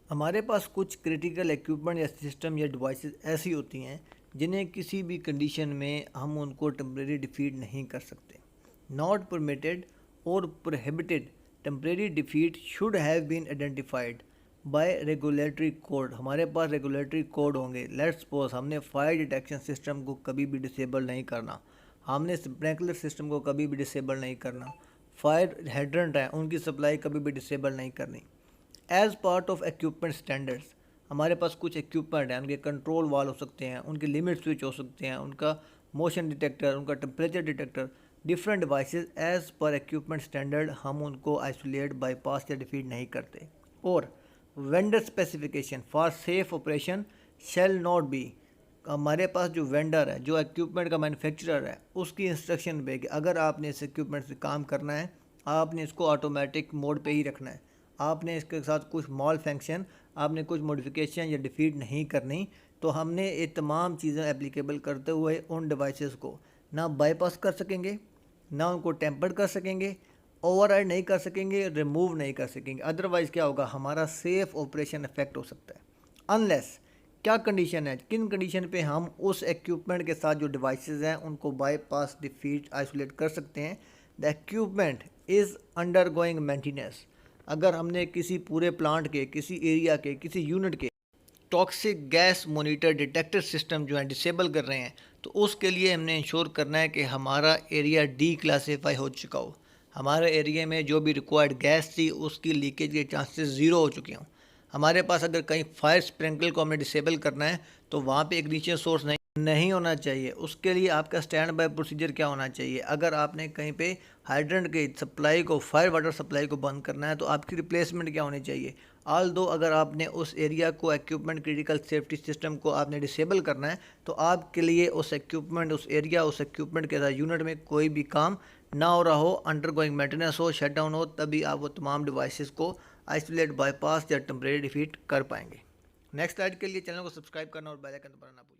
हमारे पास कुछ critical equipment या सिस्टम या डिवाइसेस ऐसी होती हैं जिन्हें किसी भी कंडीशन में हम उनको टेम्परेरी डिफीट नहीं कर सकते। नॉट परमिटेड और prohibited temporary defeat should have been identified by regulatory code. हमारे पास रेगुलेटरी कोड होंगे। लेट्स सपोज हमने फायर डिटेक्शन सिस्टम को कभी भी डिसेबल नहीं करना, हमने स्प्रिंकलर सिस्टम को कभी भी डिसेबल नहीं करना, फायर हाइड्रेंट है उनकी सप्लाई कभी भी डिसेबल नहीं करनी। As part of equipment standards हमारे पास कुछ इक्विपमेंट हैं, उनके कंट्रोल वाल हो सकते हैं, उनके लिमिट स्विच हो सकते हैं, उनका मोशन डिटेक्टर, उनका temperature detector, different devices as per equipment standard हम उनको आइसोलेट बाईपास या डिफीट नहीं करते। और vendor specification for safe operation shall not be. हमारे पास जो वेंडर है, जो इक्विपमेंट का मैन्युफैक्चरर है, उसकी इंस्ट्रक्शन पे कि अगर आपने इस इक्विपमेंट से काम करना है, आपने इसको ऑटोमेटिक मोड पे ही रखना है, आपने इसके साथ कुछ मॉल फंक्शन, आपने कुछ मॉडिफिकेशन या डिफीट नहीं करनी। तो हमने ये तमाम चीज़ें एप्लीकेबल करते हुए उन डिवाइसेस को ना बाईपास कर सकेंगे, ना उनको टेम्पर्ड कर सकेंगे, ओवरराइड नहीं कर सकेंगे, रिमूव नहीं कर सकेंगे। अदरवाइज़ क्या होगा, हमारा सेफ ऑपरेशन इफेक्ट हो सकता है। अनलेस क्या कंडीशन है, किन कंडीशन पे हम उस इक्विपमेंट के साथ जो डिवाइसेस हैं उनको बाईपास डिफीट आइसोलेट कर सकते हैं। The equipment is under going maintenance. अगर हमने किसी पूरे प्लांट के, किसी एरिया के, किसी यूनिट के toxic gas monitor detector system जो है डिसेबल कर रहे हैं, तो उसके लिए हमने इंश्योर करना है कि हमारा एरिया डी क्लासीफाई हो चुका हो, हमारे एरिया में जो भी रिक्वायर्ड गैस थी उसकी लीकेज के चांसेस ज़ीरो हो चुके हों। हमारे पास अगर कहीं फायर स्प्रिंकल को हमें डिसेबल करना है तो वहाँ पे इग्निशन सोर्स नहीं होना चाहिए। उसके लिए आपका स्टैंड बाय प्रोसीजर क्या होना चाहिए, अगर आपने कहीं पे हाइड्रेंट की सप्लाई को, फायर वाटर सप्लाई को बंद करना है तो आपकी रिप्लेसमेंट क्या होनी चाहिए। आल दो अगर आपने उस एरिया को, इक्विपमेंट क्रिटिकल सेफ्टी सिस्टम को आपने डिसेबल करना है तो आपके लिए उस इक्विपमेंट, उस एरिया, उस इक्विपमेंट के साथ यूनिट में कोई भी काम ना हो रहा हो, अंडर गोइंग मेंटेनेंस हो, शट डाउन हो, तभी आप वो तमाम डिवाइसेस को आइसोलेट, बाईपास या टेम्परेरी डिफीट कर पाएंगे। नेक्स्ट स्लाइड के लिए चैनल को सब्सक्राइब करना और बेल आइकन दबाना ना भूलें।